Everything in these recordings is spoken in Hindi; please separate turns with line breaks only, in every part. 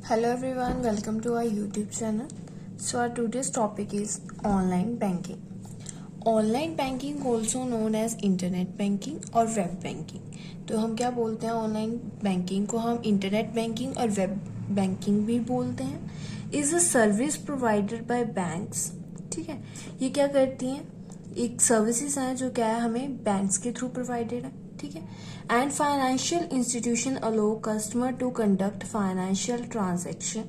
Hello everyone, welcome to our YouTube channel. So our today's topic is online banking. Online banking also known as internet banking और वेब बैंकिंग. तो हम क्या बोलते हैं ऑनलाइन बैंकिंग को? हम इंटरनेट बैंकिंग और वेब बैंकिंग भी बोलते हैं. Is a service provided by banks. ठीक है, ये क्या करती हैं? एक सर्विसेज हैं जो क्या है हमें बैंक्स के थ्रू प्रोवाइडेड है. ठीक है, and financial institution allow customer to conduct financial transaction.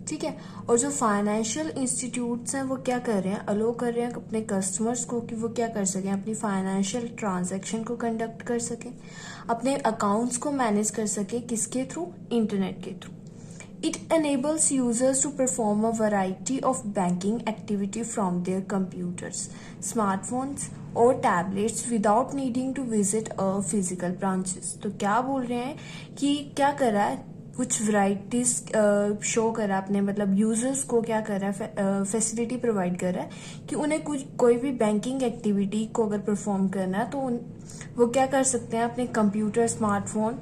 ठीक है, और जो फाइनेंशियल इंस्टीट्यूट्स हैं वो क्या कर रहे हैं? अलो कर रहे हैं अपने कस्टमर्स को कि वो क्या कर सकें, अपनी फाइनेंशियल ट्रांजेक्शन को कंडक्ट कर सकें, अपने अकाउंट्स को मैनेज कर सकें. किसके थ्रू? इंटरनेट के through. It enables users to perform a variety of banking activity from their computers, smartphones or tablets without needing to visit a physical branches. तो क्या बोल रहे हैं कि क्या कर रहा है? कुछ वैराइटीज शो कर रहा है अपने, मतलब यूजर्स को क्या कर रहा है? फैसिलिटी प्रोवाइड कर रहा है कि उन्हें कोई भी बैंकिंग एक्टिविटी को अगर परफॉर्म करना है तो वो क्या कर सकते हैं? अपने कंप्यूटर, स्मार्टफोन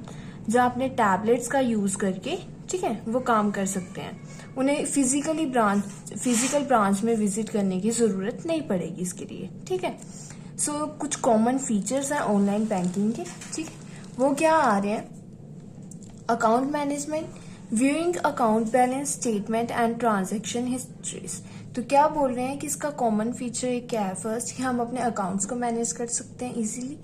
या अपने टैबलेट्स का यूज करके, ठीक है, वो काम कर सकते हैं. उन्हें फिजिकल ब्रांच में विजिट करने की जरूरत नहीं पड़ेगी इसके लिए. ठीक है, सो कुछ कॉमन फीचर्स हैं ऑनलाइन बैंकिंग के. ठीक है, वो क्या आ रहे हैं? Account management, viewing account balance statement and transaction histories. तो क्या बोल रहे हैं कि इसका कॉमन फीचर क्या है? फर्स्ट कि हम अपने अकाउंट्स को मैनेज कर सकते हैं इजीली.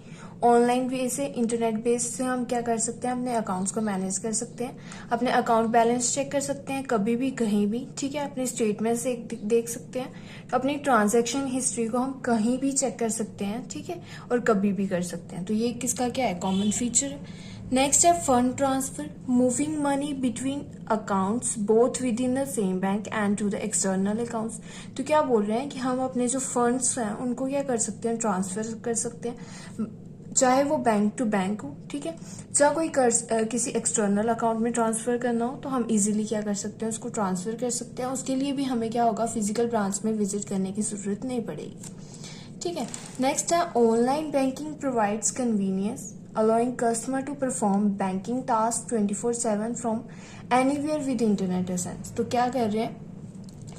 ऑनलाइन बेस से, इंटरनेट बेस से हम क्या कर सकते हैं? अपने अकाउंट्स को मैनेज कर सकते हैं, अपने अकाउंट बैलेंस चेक कर सकते हैं कभी भी कहीं भी. ठीक है, अपने स्टेटमेंट से देख सकते हैं, अपनी ट्रांजैक्शन हिस्ट्री को हम कहीं भी चेक कर सकते हैं. ठीक है, और कभी भी कर सकते हैं. तो ये किसका क्या है? कॉमन फीचर है. नेक्स्ट है fund transfer, moving money between accounts both with in the same bank and to the external accounts. तो क्या बोल रहे हैं कि हम अपने जो फंड्स हैं उनको क्या कर सकते हैं? ट्रांसफर कर सकते हैं, चाहे वो बैंक टू बैंक हो. ठीक है, चाहे कोई किसी एक्सटर्नल अकाउंट में ट्रांसफर करना हो तो हम इजीली क्या कर सकते हैं? उसको ट्रांसफर कर सकते हैं. उसके लिए भी हमें क्या होगा? फिजिकल ब्रांच में विजिट करने की जरूरत नहीं पड़ेगी. ठीक है, नेक्स्ट है online banking provides convenience allowing customer to perform banking tasks 24/7 from anywhere with internet access. तो क्या कर रहे हैं?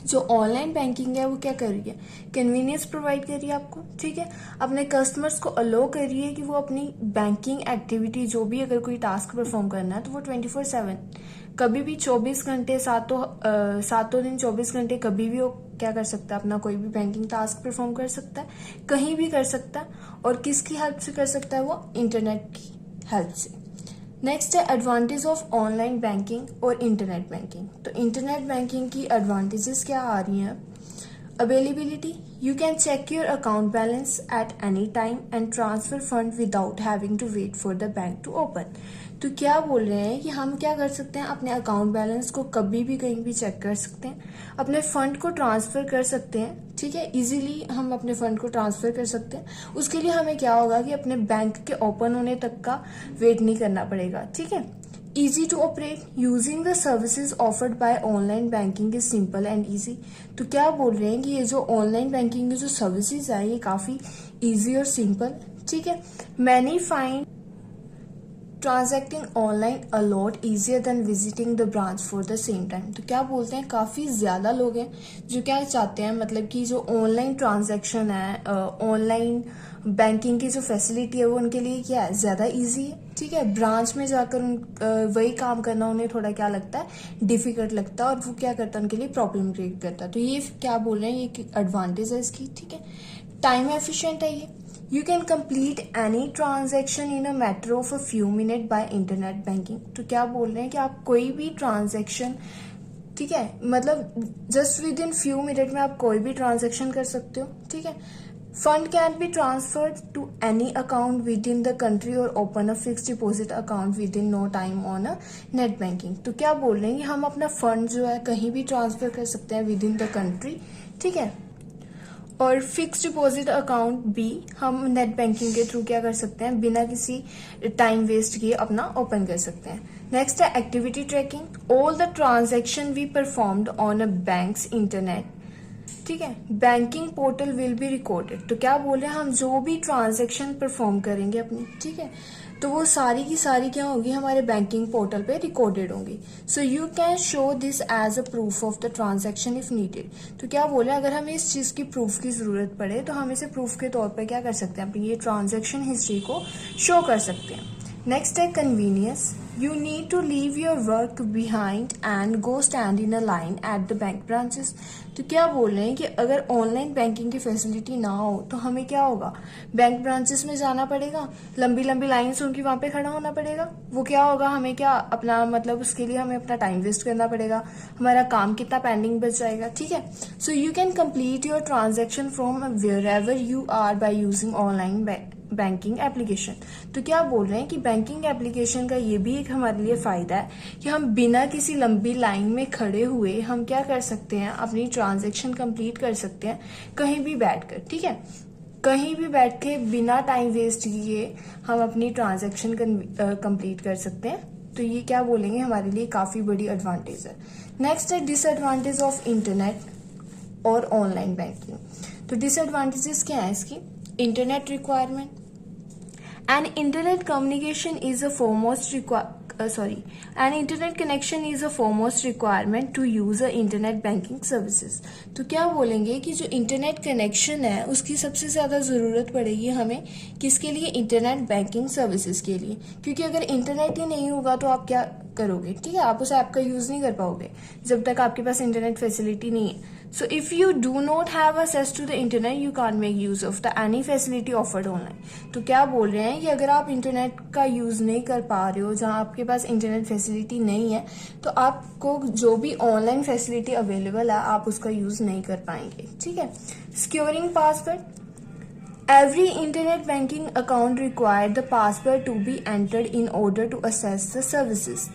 जो ऑनलाइन बैंकिंग है वो क्या कर रही है? कन्वीनियंस प्रोवाइड कर रही है आपको. ठीक है, अपने कस्टमर्स को अलो कर रही है कि वो अपनी बैंकिंग एक्टिविटी, जो भी अगर कोई टास्क परफॉर्म करना है तो वो 24/7 कभी भी 24 घंटे सातों दिन 24 घंटे कभी भी वो क्या कर सकता है? अपना कोई भी बैंकिंग टास्क परफॉर्म कर सकता है, कहीं भी कर सकता है. और किसकी हेल्प से कर सकता है? वो इंटरनेट की हेल्प से. नेक्स्ट है एडवांटेज ऑफ ऑनलाइन बैंकिंग और इंटरनेट बैंकिंग. तो इंटरनेट बैंकिंग की एडवांटेजेस क्या आ रही हैं? Availability, you can check your account balance at any time and transfer fund without having to wait for the bank to open. तो क्या बोल रहे हैं कि हम क्या कर सकते हैं? अपने अकाउंट बैलेंस को कभी भी कहीं भी चेक कर सकते हैं, अपने फंड को ट्रांसफर कर सकते हैं. ठीक है, इजीली हम अपने फंड को ट्रांसफर कर सकते हैं. उसके लिए हमें क्या होगा कि अपने बैंक के ओपन होने तक का वेट नहीं करना पड़ेगा. ठीक है, easy to operate, using the services offered by online banking is simple and easy. तो क्या बोल रहे हैं कि ये जो ऑनलाइन बैंकिंग की जो सर्विसेज है ये काफी इजी और सिंपल. ठीक है, many find transacting online a lot easier than visiting the branch for the same time. तो क्या बोलते हैं? काफी ज्यादा लोग हैं जो क्या चाहते हैं, मतलब कि जो ऑनलाइन ट्रांजैक्शन है, ऑनलाइन बैंकिंग की जो फैसिलिटी है वो उनके लिए क्या है? ज्यादा इजी है. ठीक है, ब्रांच में जाकर वही काम करना उन्हें थोड़ा क्या लगता है? डिफिकल्ट लगता है, और वो क्या करता है? उनके लिए प्रॉब्लम क्रिएट करता है. तो ये क्या बोल रहे हैं? ये एडवांटेज है इसकी. ठीक है, टाइम एफिशिएंट है ये. You can complete any transaction in a matter of a few minutes by internet banking. तो क्या बोल रहे हैं कि आप कोई भी ट्रांजैक्शन, ठीक है, मतलब just with in few minute में आप कोई भी ट्रांजैक्शन कर सकते हो. ठीक है, fund can be transferred to any account with in the country और open a fix deposit account within no time on a net banking. तो क्या बोल रहे हैं कि हम अपना फंड जो है कहीं भी ट्रांसफर कर सकते हैं विद इन द कंट्री. ठीक है, और फिक्स डिपॉजिट अकाउंट भी हम नेट बैंकिंग के थ्रू क्या कर सकते हैं? बिना किसी टाइम वेस्ट किए अपना ओपन कर सकते हैं. नेक्स्ट है activity tracking, all the transaction we performed on a bank's internet. ठीक है, banking portal will be recorded. तो क्या बोल रहे हैं? हम जो भी ट्रांजैक्शन परफॉर्म करेंगे अपनी, ठीक है, तो वो सारी की सारी क्या होगी, हमारे बैंकिंग पोर्टल पे रिकॉर्डेड होंगी. So you can show this as a proof of the transaction if needed. तो क्या बोले, अगर हमें इस चीज़ की प्रूफ की ज़रूरत पड़े तो हम इसे प्रूफ के तौर पर क्या कर सकते हैं, अपनी ये ट्रांजैक्शन हिस्ट्री को शो कर सकते हैं. नेक्स्ट है convenience. You need to leave your work behind and go stand in a line at the bank branches. तो क्या बोल रहे हैं कि अगर ऑनलाइन बैंकिंग की फैसिलिटी ना हो तो हमें क्या होगा, बैंक ब्रांचेस में जाना पड़ेगा, लंबी लंबी लाइन्स होंगी, वहाँ पे खड़ा होना पड़ेगा. वो क्या होगा, हमें क्या अपना मतलब उसके लिए हमें अपना टाइम वेस्ट करना पड़ेगा, हमारा काम कितना पेंडिंग बच जाएगा. ठीक है. So you can complete your transaction from wherever you are by using online banking application. तो क्या बोल रहे हैं कि बैंकिंग एप्लीकेशन का ये भी एक हमारे लिए फायदा है कि हम बिना किसी लंबी लाइन में खड़े हुए हम क्या कर सकते हैं, अपनी ट्रांजैक्शन कंप्लीट कर सकते हैं कहीं भी बैठकर. ठीक है, कहीं भी बैठ के बिना टाइम वेस्ट किए हम अपनी ट्रांजैक्शन कंप्लीट कर सकते हैं. तो ये क्या बोलेंगे, हमारे लिए काफी बड़ी एडवांटेज है. नेक्स्ट है डिसएडवांटेज ऑफ इंटरनेट और ऑनलाइन बैंकिंग. तो डिसएडवांटेजेस क्या है इसकी, internet requirement. An internet communication is a foremost an internet connection is a foremost requirement to use a internet banking services. तो क्या बोलेंगे कि जो इंटरनेट कनेक्शन है उसकी सबसे ज़्यादा ज़रूरत पड़ेगी हमें किसके लिए, इंटरनेट बैंकिंग सर्विसेज के लिए. क्योंकि अगर इंटरनेट ही नहीं होगा तो आप क्या करोगे. ठीक है, आप उस ऐप का यूज़ नहीं कर पाओगे जब तक आपके पास इंटरनेट फैसिलिटी नहीं है. So if you do not have access to the internet, you can't make use of the any facility offered online. तो क्या बोल रहे हैं कि अगर आप इंटरनेट का यूज़ नहीं कर पा रहे हो, जहाँ आपके पास इंटरनेट फैसिलिटी नहीं है, तो आपको जो भी ऑनलाइन फैसिलिटी अवेलेबल है आप उसका यूज़ नहीं कर पाएंगे. ठीक है. Securing password. Every internet banking account required the password to be entered in order to access the services.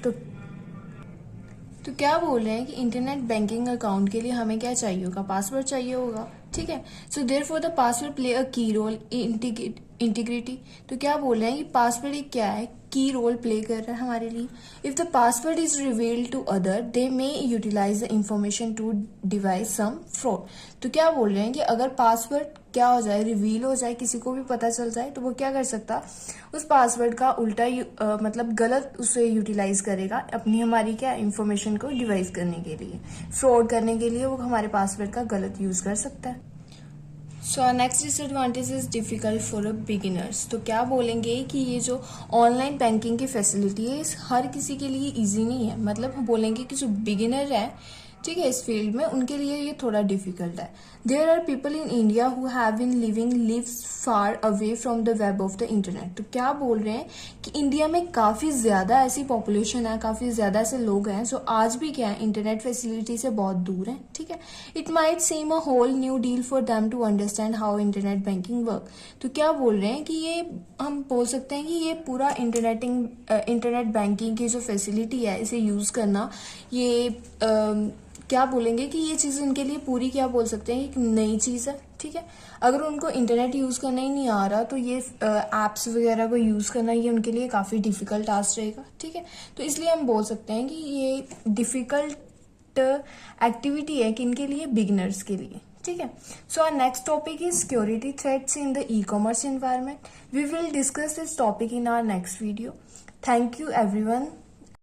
तो क्या बोल रहे हैं कि इंटरनेट बैंकिंग अकाउंट के लिए हमें क्या चाहिए होगा, पासवर्ड चाहिए होगा. ठीक है. So therefore the password play a की रोल इंटीग्रिटी. तो क्या बोल रहे हैं कि पासवर्ड एक क्या है, की रोल प्ले कर रहा है हमारे लिए. If the password is revealed to other they may utilize the information to devise some fraud. तो क्या बोल रहे हैं कि अगर पासवर्ड क्या हो जाए, रिवील हो जाए, किसी को भी पता चल जाए, तो वो क्या कर सकता, उस पासवर्ड का उल्टा मतलब गलत उसे यूटिलाइज करेगा अपनी हमारी क्या इंफॉर्मेशन को डिवाइस करने के लिए, फ्रॉड करने के लिए वो हमारे पासवर्ड का गलत यूज कर सकता है. So next disadvantage is difficult for a beginners. तो क्या बोलेंगे कि ये जो ऑनलाइन बैंकिंग की फैसिलिटी है हर किसी के लिए इजी नहीं है. मतलब हम बोलेंगे कि जो बिगिनर है, ठीक है, इस फील्ड में, उनके लिए ये थोड़ा डिफिकल्ट है. There are people in India who have been lives far away from the web of the internet. तो क्या बोल रहे हैं कि इंडिया में काफ़ी ज़्यादा ऐसी पॉपुलेशन है, काफ़ी ज़्यादा ऐसे लोग हैं जो आज भी क्या है, इंटरनेट फैसिलिटी से बहुत दूर हैं. ठीक है. It might seem a whole new deal for them to understand how internet banking work. तो क्या बोल रहे हैं कि ये हम बोल सकते हैं कि ये पूरा इंटरनेट बैंकिंग की जो फैसिलिटी है इसे यूज़ करना, ये क्या बोलेंगे कि ये चीज़ उनके लिए पूरी क्या बोल सकते हैं, एक नई चीज़ है. ठीक है. अगर उनको इंटरनेट यूज़ करना ही नहीं आ रहा तो ये ऐप्स वगैरह को यूज़ करना ये उनके लिए काफ़ी डिफ़िकल्ट टास्क रहेगा. ठीक है. तो इसलिए हम बोल सकते हैं कि ये डिफ़िकल्ट एक्टिविटी है किनके लिए, बिगिनर्स के लिए. ठीक है. So our next topic is security threats in the e-commerce environment. We will discuss this topic in our next video. Thank you everyone.